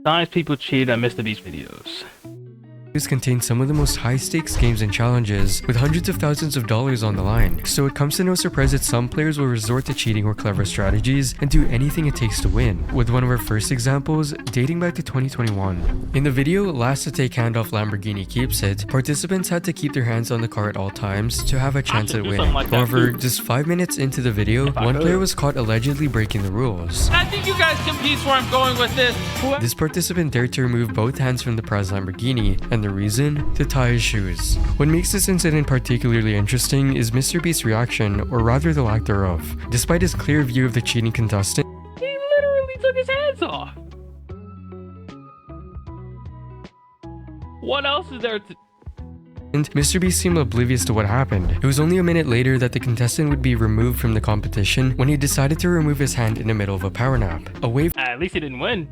Sometimes people cheat on Mrbeast videos. Contain some of the most high-stakes games and challenges, with hundreds of thousands of dollars on the line, so it comes to no surprise that some players will resort to cheating or clever strategies and do anything it takes to win, with one of our first examples dating back to 2021. In the video, last to take handoff Lamborghini keeps it, participants had to keep their hands on the car at all times to have a chance at winning. However, just 5 minutes into the video, one player was caught allegedly breaking the rules. I think you guys can piece where I'm going with this. This participant dared to remove both hands from the prize Lamborghini, and the reason? To tie his shoes. What makes this incident particularly interesting is Mrbeast's reaction, or rather the lack thereof. Despite his clear view of the cheating contestant, he literally took his hands off. What else is there to... And Mrbeast seemed oblivious to what happened. It was only a minute later that the contestant would be removed from the competition when he decided to remove his hand in the middle of a power nap. At least he didn't win.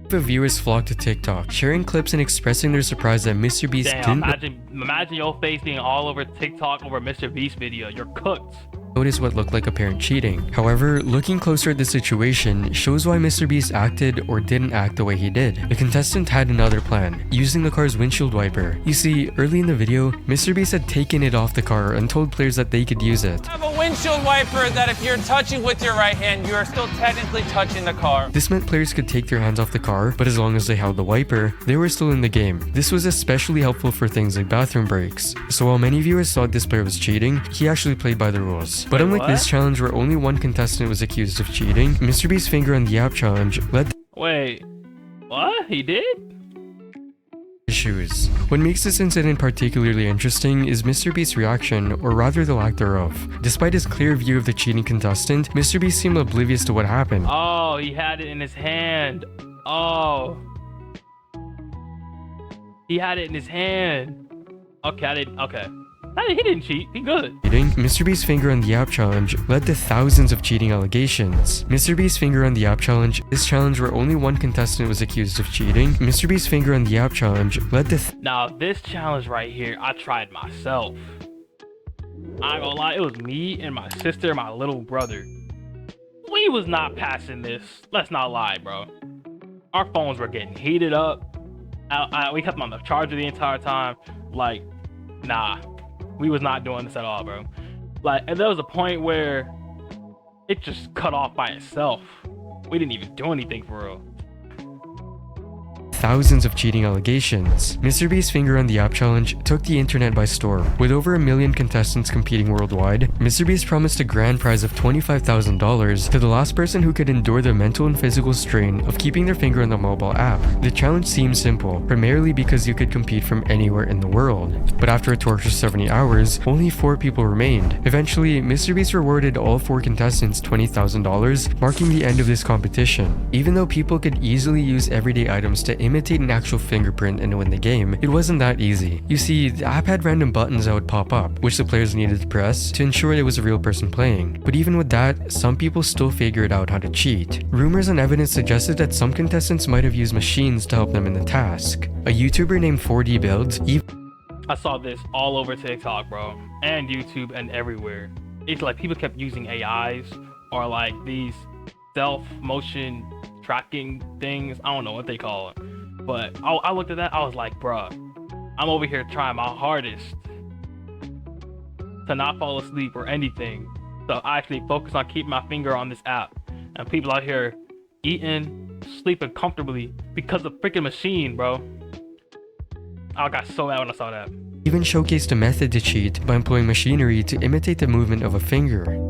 The viewers flocked to TikTok, sharing clips and expressing their surprise that Mrbeast didn't imagine your face being all over TikTok over Mrbeast video. You're cooked. Notice what looked like apparent cheating. However, looking closer at the situation shows why Mrbeast acted or didn't act the way he did. The contestant had another plan, using the car's windshield wiper. You see, early in the video, Mrbeast had taken it off the car and told players that they could use it. I have a windshield wiper that if you're touching with your right hand, you are still technically touching the car. This meant players could take their hands off the car, but as long as they held the wiper, they were still in the game. This was especially helpful for things like bathroom breaks. So while many viewers thought this player was cheating, he actually played by the rules. But unlike this challenge where only one contestant was accused of cheating, Mrbeast's finger on the app challenge led Wait, what? He did? Shoes. What makes this incident particularly interesting is Mrbeast's reaction, or rather the lack thereof. Despite his clear view of the cheating contestant, Mrbeast seemed oblivious to what happened. Oh, he had it in his hand. Oh. He had it in his hand. Okay, he didn't cheat. He good. Mrbeast's finger on the app challenge led to thousands of cheating allegations. Mrbeast's finger on the app challenge, this challenge where only one contestant was accused of cheating. Mrbeast's finger on the app challenge led to now this challenge right here, I tried myself. I ain't gonna lie, it was me and my sister, my little brother. We was not passing this. Let's not lie, bro. Our phones were getting heated up. We kept them on the charger the entire time. Like, nah. We was not doing this at all, bro. Like, and there was a point where it just cut off by itself. We didn't even do anything for real. Thousands of cheating allegations. Mrbeast's finger on the app challenge took the internet by storm. With over 1 million contestants competing worldwide, Mrbeast promised a grand prize of $25,000 to the last person who could endure the mental and physical strain of keeping their finger on the mobile app. The challenge seemed simple, primarily because you could compete from anywhere in the world. But after a torturous 70 hours, only 4 people remained. Eventually, Mrbeast rewarded all 4 contestants $20,000, marking the end of this competition. Even though people could easily use everyday items to imitate an actual fingerprint and win the game, it wasn't that easy. You see, the app had random buttons that would pop up, which the players needed to press to ensure it was a real person playing. But even with that, some people still figured out how to cheat. Rumors and evidence suggested that some contestants might have used machines to help them in the task. A YouTuber named 4D Builds I saw this all over TikTok, bro, and YouTube and everywhere. It's like people kept using AIs or like these self-motion tracking things. I don't know what they call it. But I looked at that, I was like, bruh, I'm over here trying my hardest to not fall asleep or anything. So I actually focus on keeping my finger on this app. And people out here eating, sleeping comfortably because of freaking machine, bro. I got so mad when I saw that. Even showcased a method to cheat by employing machinery to imitate the movement of a finger.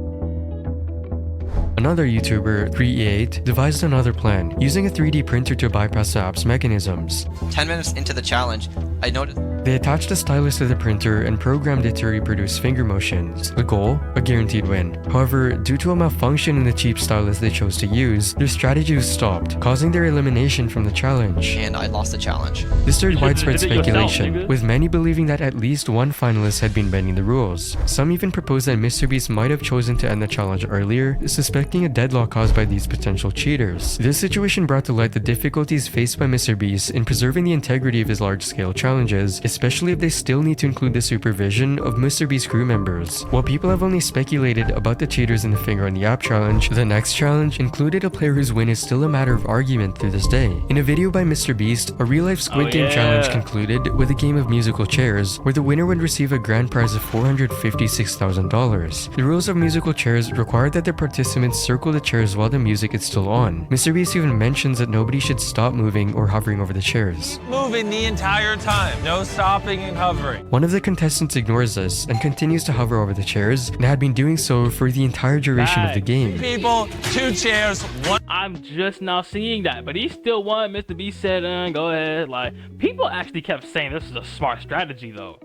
Another YouTuber, 3E8, devised another plan, using a 3D printer to bypass the app's mechanisms. 10 minutes into the challenge, I noticed They attached a stylus to the printer and programmed it to reproduce finger motions. The goal? A guaranteed win. However, due to a malfunction in the cheap stylus they chose to use, their strategy was stopped, causing their elimination from the challenge. and I lost the challenge. This stirred widespread Is it yourself, speculation, nigga? with many believing that at least one finalist had been bending the rules. Some even proposed that Mrbeast might have chosen to end the challenge earlier, suspecting correcting a deadlock caused by these potential cheaters. This situation brought to light the difficulties faced by Mrbeast in preserving the integrity of his large-scale challenges, especially if they still need to include the supervision of Mrbeast crew members. While people have only speculated about the cheaters in the finger on the app challenge, the next challenge included a player whose win is still a matter of argument to this day. In a video by Mrbeast, a real-life Squid Game challenge concluded with a game of musical chairs, where the winner would receive a grand prize of $456,000. The rules of musical chairs required that the participants circle the chairs while the music is still on. Mrbeast even mentions that nobody should stop moving or hovering over the chairs. Moving the entire time. No stopping and hovering. One of the contestants ignores this and continues to hover over the chairs, and had been doing so for the entire duration of the game. People, 2 chairs, 1. I'm just now seeing that, but he still won. Mrbeast said, go ahead. Like, people actually kept saying this is a smart strategy, though.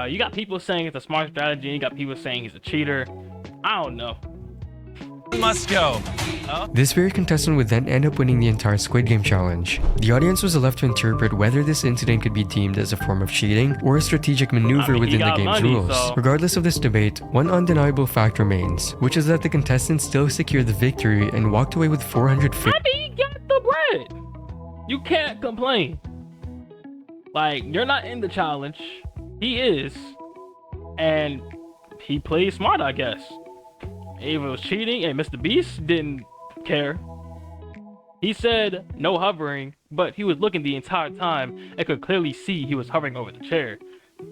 You got people saying it's a smart strategy, and you got people saying he's a cheater. I don't know. Must go. This very contestant would then end up winning the entire Squid Game challenge. The audience was left to interpret whether this incident could be deemed as a form of cheating or a strategic maneuver within the game's rules. Regardless of this debate, one undeniable fact remains, which is that the contestant still secured the victory and walked away with $450. I mean, he got the bread. You can't complain. Like, you're not in the challenge. He is. And he played smart, I guess. If it was cheating, and Mrbeast didn't care. He said no hovering, but he was looking the entire time and could clearly see he was hovering over the chair,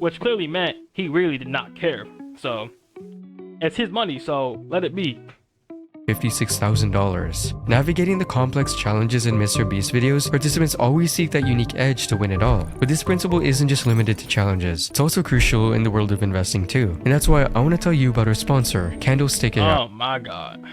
which clearly meant he really did not care. So, it's his money, so let it be. $56,000. Navigating the complex challenges in Mrbeast videos, participants always seek that unique edge to win it all. But this principle isn't just limited to challenges. It's also crucial in the world of investing too. And that's why I want to tell you about our sponsor, Candlestick AI. Oh my god.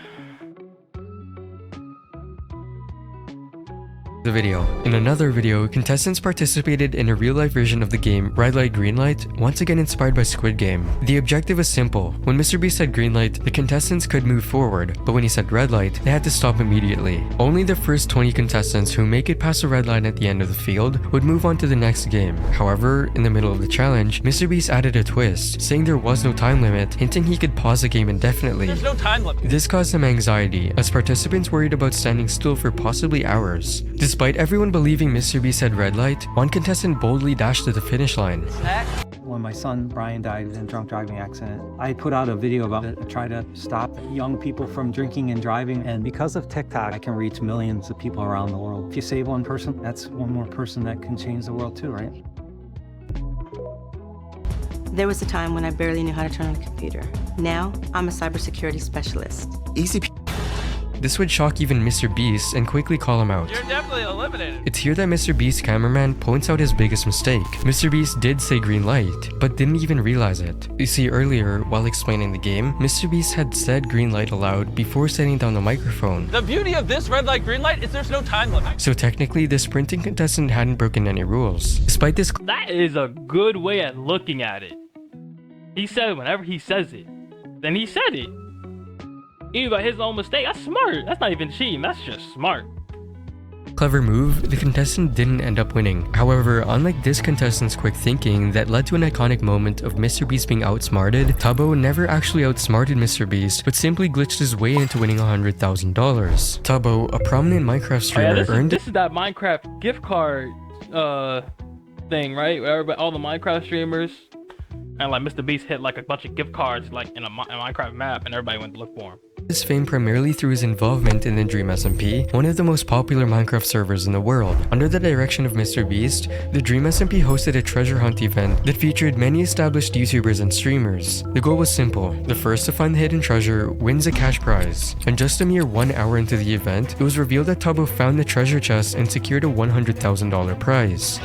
The video. In another video, contestants participated in a real-life version of the game Red Light Green Light, once again inspired by Squid Game. The objective was simple. When Mrbeast said green light, the contestants could move forward, but when he said red light, they had to stop immediately. Only the first 20 contestants who make it past the red line at the end of the field would move on to the next game. However, in the middle of the challenge, Mrbeast added a twist, saying there was no time limit, hinting he could pause the game indefinitely. There's no time limit. This caused some anxiety, as participants worried about standing still for possibly hours. Despite everyone believing Mrbeast had red light, one contestant boldly dashed to the finish line. When my son Brian died in a drunk driving accident, I put out a video about it to try to stop young people from drinking and driving. And because of TikTok, I can reach millions of people around the world. If you save one person, that's one more person that can change the world too, right? There was a time when I barely knew how to turn on a computer. Now, I'm a cybersecurity specialist. This would shock even Mrbeast and quickly call him out. You're definitely eliminated. It's here that Mrbeast's cameraman points out his biggest mistake. Mrbeast did say green light, but didn't even realize it. You see, earlier, while explaining the game, Mrbeast had said green light aloud before setting down the microphone. The beauty of this red light, green light is there's no time limit. So technically, the sprinting contestant hadn't broken any rules. Despite this, That is a good way of looking at it. He said whenever he says it, then he said it. Even by his own mistake, that's smart. That's not even cheating, that's just smart. clever move, the contestant didn't end up winning. However, unlike this contestant's quick thinking that led to an iconic moment of Mrbeast being outsmarted, Tubbo never actually outsmarted Mrbeast, but simply glitched his way into winning $100,000. Tubbo, a prominent Minecraft streamer, this is that Minecraft gift card thing, right? Where everybody, all the Minecraft streamers, and like Mrbeast hit like a bunch of gift cards like in a Minecraft map, and everybody went to look for him. His fame primarily through his involvement in the Dream SMP, one of the most popular Minecraft servers in the world. Under the direction of Mrbeast, the Dream SMP hosted a treasure hunt event that featured many established YouTubers and streamers. The goal was simple: the first to find the hidden treasure wins a cash prize. And just a mere 1 hour into the event, it was revealed that Tubbo found the treasure chest and secured a $100,000 prize.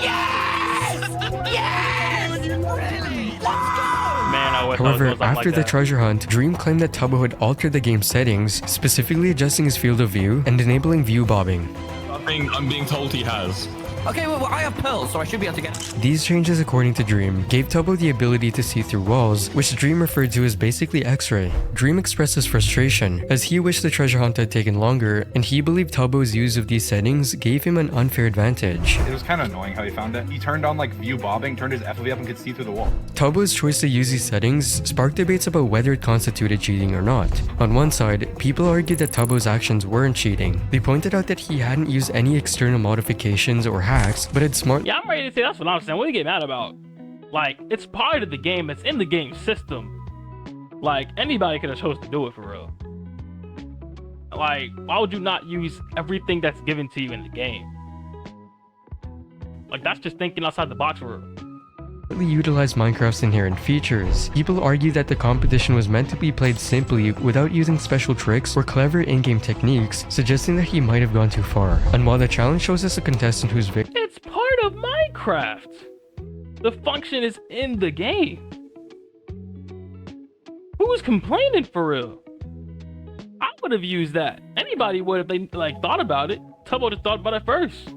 However, after the treasure hunt, Dream claimed that Tubbo had altered the game's settings, specifically adjusting his field of view and enabling view bobbing. I'm being told he has. Okay, well, I have pearls, so I should be able to get... These changes, according to Dream, gave Tubbo the ability to see through walls, which Dream referred to as basically X-ray. Dream expresses frustration, as he wished the treasure hunt had taken longer, and he believed Tubbo's use of these settings gave him an unfair advantage. It was kind of annoying how he found it. He turned on like view bobbing, turned his FOV up and could see through the wall. Tubbo's choice to use these settings sparked debates about whether it constituted cheating or not. On one side, people argued that Tubbo's actions weren't cheating. They pointed out that he hadn't used any external modifications or hacks, but had smart- Yeah, I'm ready to say that's what I'm saying. What do you get mad about? Like, it's part of the game. It's in the game system. Like, anybody could have chose to do it for real. Like, why would you not use everything that's given to you in the game? Like, that's just thinking outside the box for real. Utilize Minecraft's inherent features. People argue that the competition was meant to be played simply without using special tricks or clever in-game techniques, suggesting that he might have gone too far. And while the challenge shows us a contestant who's It's part of Minecraft. The function is in the game. Who's complaining for real? I would have used that. Anybody would if they like thought about it. Tubbo just thought about it first.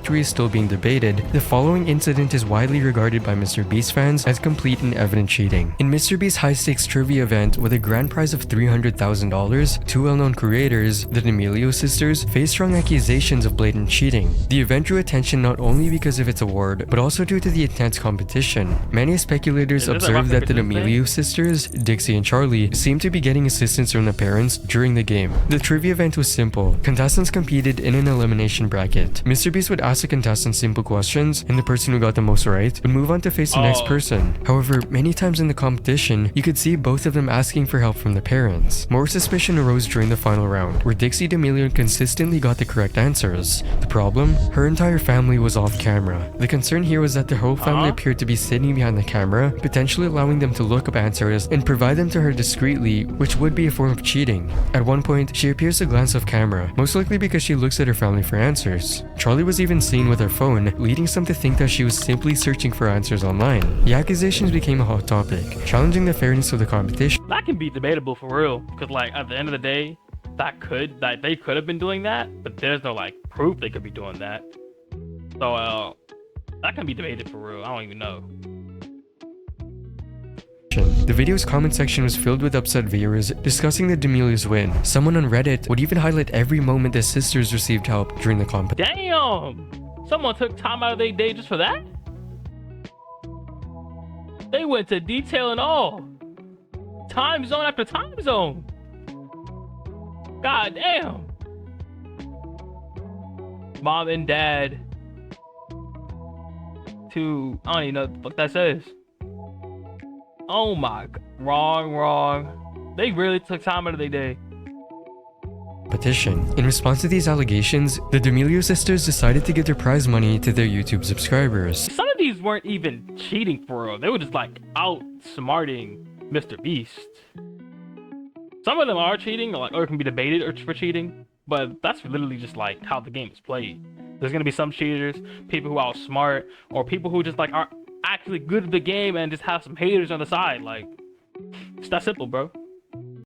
victory is still being debated, the following incident is widely regarded by Mrbeast fans as complete and evident cheating. In Mrbeast's high-stakes trivia event with a grand prize of $300,000, two well-known creators, the D'Amelio sisters, faced strong accusations of blatant cheating. The event drew attention not only because of its award, but also due to the intense competition. Many speculators observed that the D'Amelio sisters, Dixie and Charlie, seemed to be getting assistance from their parents during the game. The trivia event was simple. Contestants competed in an elimination bracket. Mrbeast would ask the contestants simple questions, and the person who got the most right would move on to face the next person. However, many times in the competition, you could see both of them asking for help from the parents. More suspicion arose during the final round, where Dixie D'Amelio consistently got the correct answers. The problem? Her entire family was off camera. The concern here was that the whole family appeared to be sitting behind the camera, potentially allowing them to look up answers and provide them to her discreetly, which would be a form of cheating. At one point, she appears to glance off camera, most likely because she looks at her family for answers. Charlie was even seen with her phone, leading some to think that she was simply searching for answers online. The accusations became a hot topic, challenging the fairness of the competition. That can be debatable for real, because like at the end of the day, that they could have been doing that, but there's no like proof they could be doing that. So that can be debated for real. I don't even know. The video's comment section was filled with upset viewers discussing the D'Amelios win. Someone on Reddit would even highlight every moment the sisters received help during the competition. Damn! Someone took time out of their day just for that? They went to detail and all. Time zone after time zone. God damn. Mom and dad. To, I don't even know what the fuck that says. Oh my, wrong. They really took time out of their day. In response to these allegations, the D'Amelio sisters decided to give their prize money to their YouTube subscribers. Some of these weren't even cheating for real. They were just like outsmarting Mrbeast. Some of them are cheating, or it can be debated for cheating, but that's literally just like how the game is played. There's gonna be some cheaters, people who outsmart, or people who just like are actually good at the game and just have some haters on the side. Like, it's that simple, bro.